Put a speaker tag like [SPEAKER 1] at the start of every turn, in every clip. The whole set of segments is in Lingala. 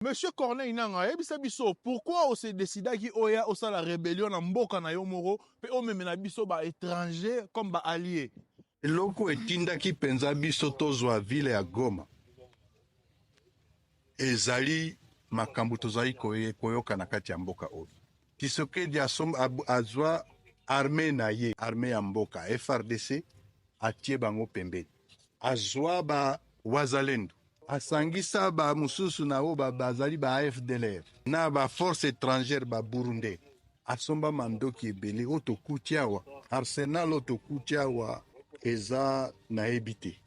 [SPEAKER 1] Monsieur Corneille Nanga, pourquoi on s'est décidé qu'il y a la rébellion en Mboka na Yomoro, et on même na biso ba étranger comme ba allié.
[SPEAKER 2] Loko etindaki penza biso tozwa ville ya Goma. Ezali makambo tozali koyoka na kati ya mboka oyo. Tshisekedi azwa armée na ye, armée ya mboka FRDC atie bango pembeni. Azwa ba wazalendo. Asangisa ba mususu na o bazali ba FDLR. Na ba force étrangère ba Burundi. Asomba mandoki ebele otokutiawa. Arsenal otokutiawa eza na ebite.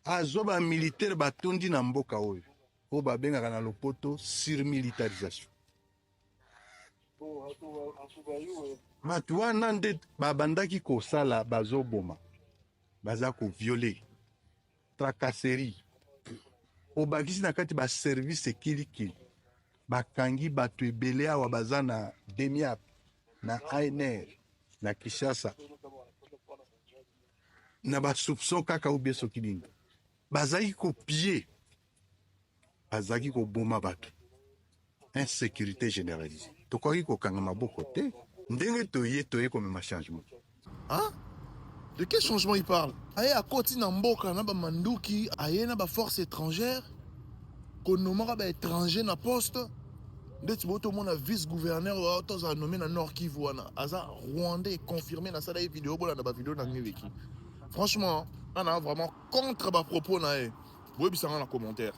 [SPEAKER 2] Azwa ba militaire batondi na mboka oyo. O babengaka na lopoto surmilitarisation. Matu wana nde babandaki kosala bazoboma. Baza ko violer. Tracasserie. Obakisi na kati ba service kilikili. Bakangi batu ebele awa baza na Demiap, na ANR, na Kishasa. Na ba soupçon kaka ubie sokilinga. Bazaki ko piller. Bazaki ko boma batu. Insécurité généralisée. Tokoki ko kanga maboko te. Ndenge toye comme ma changement.
[SPEAKER 3] Hein? De quel changement il parle? Aye à côté Namboka, na ba manduki, aye na ba force étrangère, qu'on nommera ba étranger na poste. Dès que tu as vice-gouverneur, tu as nommé na Nord Kivu, Aza Rwandais confirmé dans cette vidéo, dans la vidéo Franchement, on a vraiment contre ma propos. Vous pouvez dans les commentaires.